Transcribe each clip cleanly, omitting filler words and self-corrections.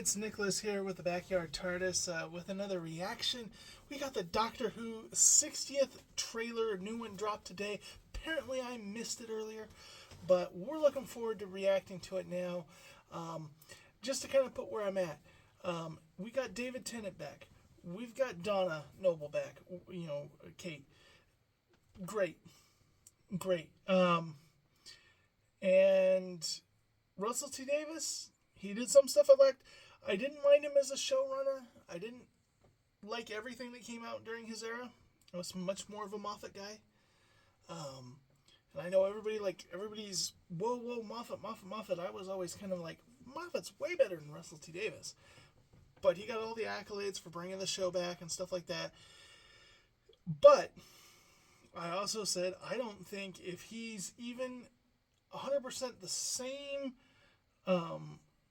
it's Nicholas here with the Backyard TARDIS with another reaction. We got the Doctor Who 60th trailer, new one dropped today. Apparently I missed it earlier, but we're looking forward to reacting to it now. Just to kind of put where I'm at, we got David Tennant back. We've got Donna Noble back. You know, Kate. Great. And Russell T Davies, he did some stuff I liked. I didn't mind him as a showrunner. I didn't like everything that came out during his era. I was much more of a Moffat guy. And I know everybody's whoa Moffat. I was always kind of like, Moffat's way better than Russell T Davies. But he got all the accolades for bringing the show back and stuff like that. But I also said I don't think if he's even 100% the same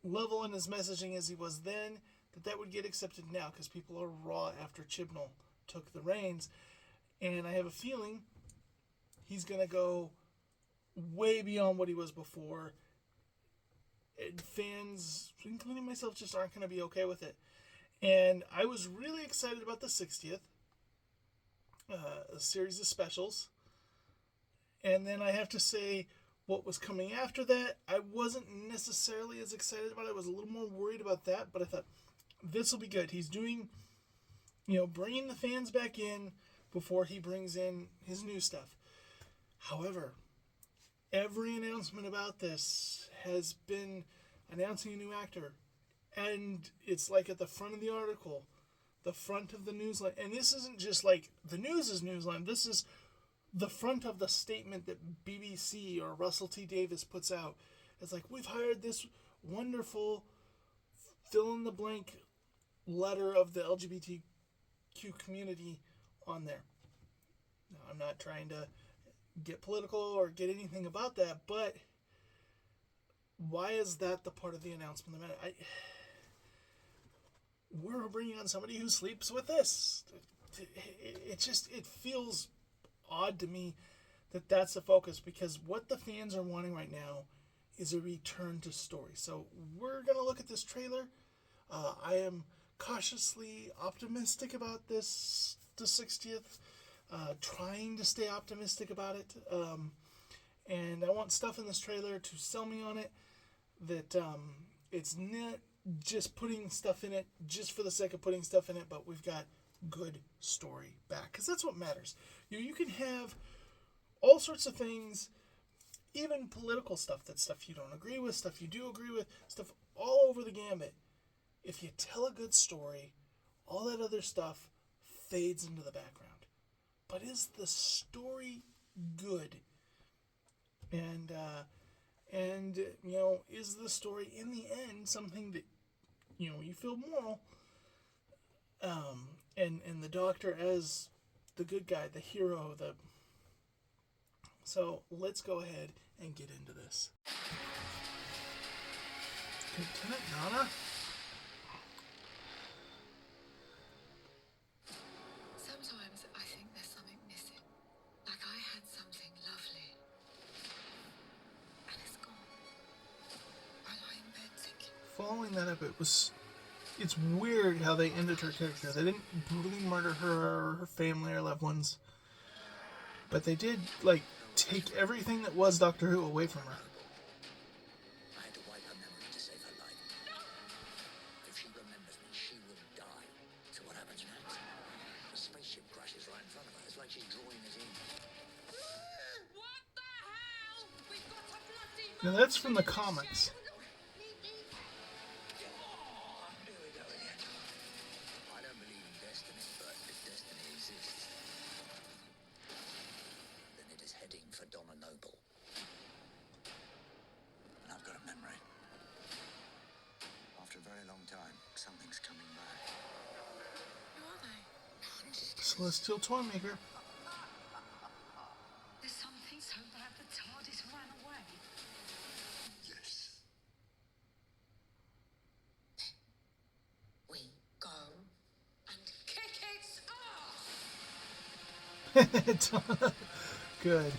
level in his messaging as he was then, that would get accepted now, because people are raw after Chibnall took the reins. And I have a feeling he's going to go way beyond what he was before. And fans, including myself, just aren't going to be okay with it. And I was really excited about the 60th, a series of specials. And then I have to say, what was coming after that, I wasn't necessarily as excited about it. I was a little more worried about that, but I thought, this will be good. He's doing, bringing the fans back in before he brings in his new stuff. However, every announcement about this has been announcing a new actor. And it's like at the front of the article, the front of the newsline. And this isn't just like the news' newsline. This is the front of the statement that BBC or Russell T Davies puts out. It's like, we've hired this wonderful fill-in-the-blank letter of the LGBTQ community on there. Now, I'm not trying to get political or get anything about that, but why is that the part of the announcement that matters? We're bringing on somebody who sleeps with this. It feels odd to me that that's the focus, because what the fans are wanting right now is a return to story. So we're going to look at this trailer. I am cautiously optimistic about this, the 60th, trying to stay optimistic about it. And I want stuff in this trailer to sell me on it, that it's not just putting stuff in it just for the sake of putting stuff in it, but we've got good story back, because that's what matters. You can have all sorts of things, even political stuff, that stuff you don't agree with, stuff you do agree with, stuff all over the gambit. If you tell a good story, all that other stuff fades into the background. But is the story good? And is the story in the end something that you feel moral? And the Doctor as the good guy, the hero, So let's go ahead and get into this. Lieutenant Donna? Sometimes I think there's something missing. Like I had something lovely, and it's gone. I lie in bed thinking. Following that up, it's weird how they ended her character. They didn't brutally murder her or her family or loved ones, but they did, take everything that was Doctor Who away from her. I had to wipe her memory to save her life. If she remembers me, she will die. So what happens next? The spaceship crashes right in front of her. It's like she's drawing us in. What the hell? We've got a bloody. Now that's from the comics. Here we go again. I don't believe in destiny, but if destiny exists, then it is heading for Donna Noble. And I've got a memory. After a very long time, something's coming back. Who are they? Celestial Toymaker. There's something so bad the TARDIS ran away. Yes. We go and kick its ass. Good.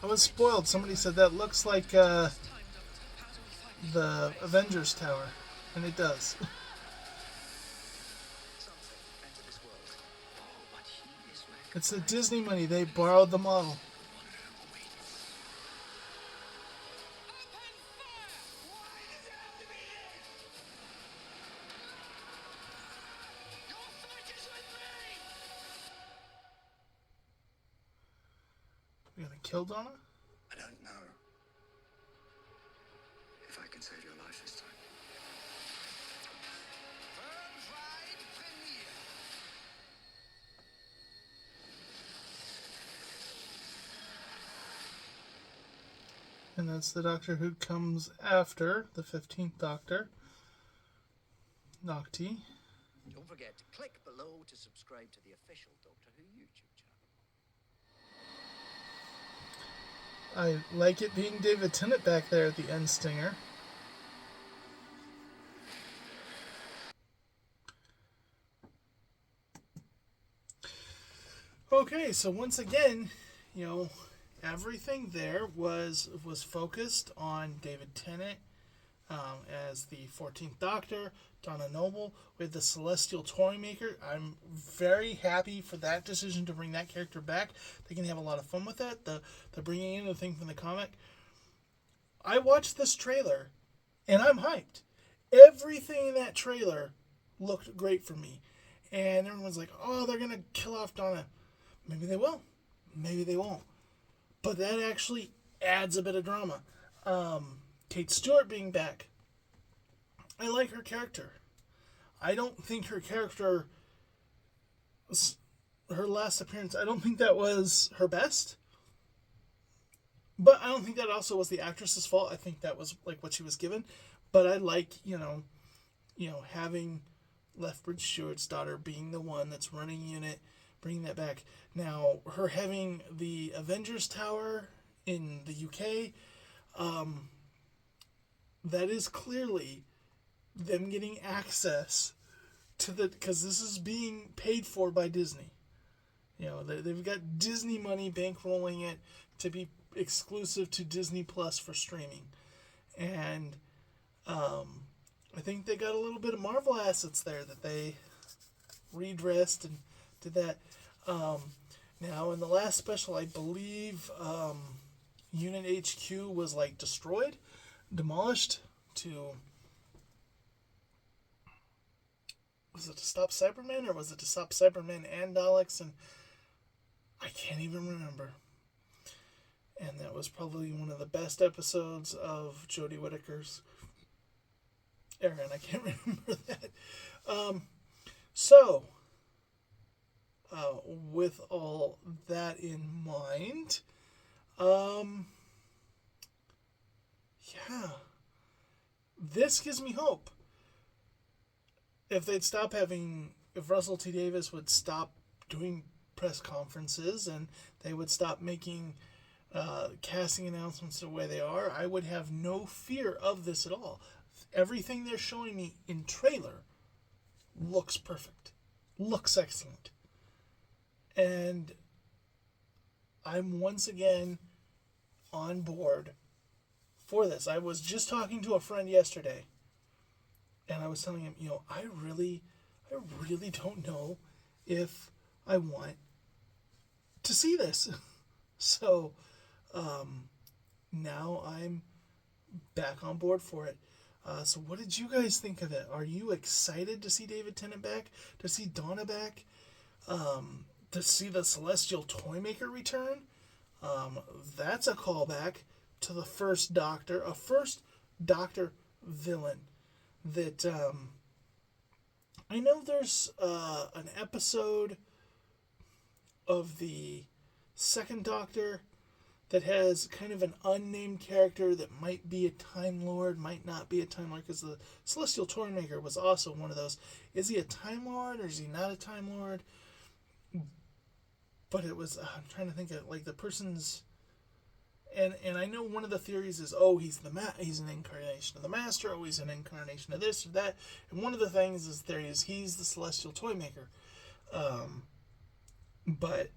I was spoiled. Somebody said that looks like the Avengers Tower, and it does. Something entered this world. Oh, but he is It's the Disney money. They borrowed the model. You gonna kill Donna? I don't know if I can save your life this time. And that's the Doctor who comes after the 15th Doctor, Nocti. Don't forget to click below to subscribe to the official Doctor Who YouTube channel. I like it being David Tennant back there at the end stinger. Okay, so once again, everything there was focused on David Tennant as the 14th Doctor, Donna Noble with the Celestial Toymaker. I'm very happy for that decision to bring that character back. They can have a lot of fun with that. The bringing in the thing from the comic. I watched this trailer, and I'm hyped. Everything in that trailer looked great for me. And everyone's like, oh, they're going to kill off Donna. Maybe they will. Maybe they won't. But that actually adds a bit of drama. Kate Stewart being back. I like her character. I don't think her character, her last appearance, I don't think that was her best. But I don't think that also was the actress's fault. I think that was like what she was given. But I like, having Lethbridge Stewart's daughter being the one that's running unit, bringing that back. Now, her having the Avengers Tower in the UK, that is clearly them getting access to because this is being paid for by Disney. They've got Disney money bankrolling it to be exclusive to Disney Plus for streaming. And I think they got a little bit of Marvel assets there that they redressed and did that. Now, in the last special, I believe Unit HQ was destroyed, demolished was it to stop Cybermen, or was it to stop Cybermen and Daleks? And I can't even remember. And that was probably one of the best episodes of Jodie Whittaker's era, and I can't remember that. So, with all that in mind, this gives me hope. If Russell T Davies would stop doing press conferences and they would stop making casting announcements the way they are, I would have no fear of this at all. Everything they're showing me in trailer looks perfect, looks excellent. And I'm once again on board for this. I was just talking to a friend yesterday, and I was telling him, I really don't know if I want to see this. So, now I'm back on board for it. So what did you guys think of it? Are you excited to see David Tennant back? To see Donna back? To see the Celestial Toymaker return? That's a callback to the first Doctor, a first Doctor villain that I know there's an episode of the second Doctor that has kind of an unnamed character that might be a Time Lord, might not be a Time Lord, because the Celestial Toymaker was also one of those. Is he a Time Lord or is he not a Time Lord? But it was, I'm trying to think of the person's, and I know one of the theories is, he's an incarnation of the Master, he's an incarnation of this or that, and one of the things is he's the Celestial Toymaker. But,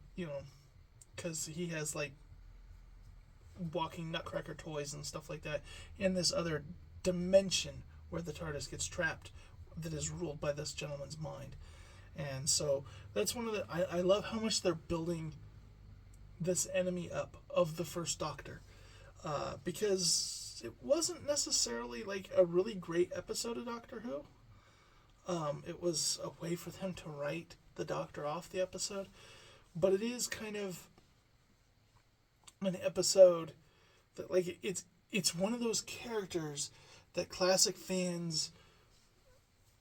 because he has walking Nutcracker toys and stuff like that, and this other dimension where the TARDIS gets trapped that is ruled by this gentleman's mind. And so that's one of the... I love how much they're building this enemy up of the First Doctor. Because it wasn't necessarily like a really great episode of Doctor Who. It was a way for them to write the Doctor off the episode. But it is kind of an episode that, like, it's one of those characters that classic fans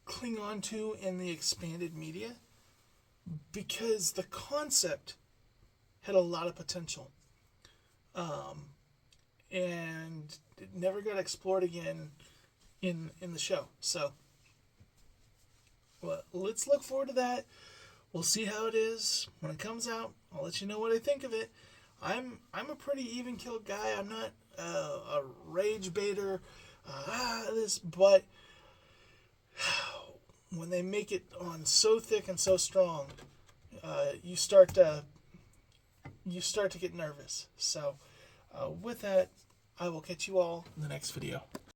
cling on to in the expanded media because the concept had a lot of potential. And it never got explored again in the show. So, well, let's look forward to that. We'll see how it is when it comes out. I'll let you know what I think of it. I'm a pretty even killed guy. I'm not a rage baiter. But when they make it on so thick and so strong, you start to get nervous. So, with that, I will catch you all in the next video.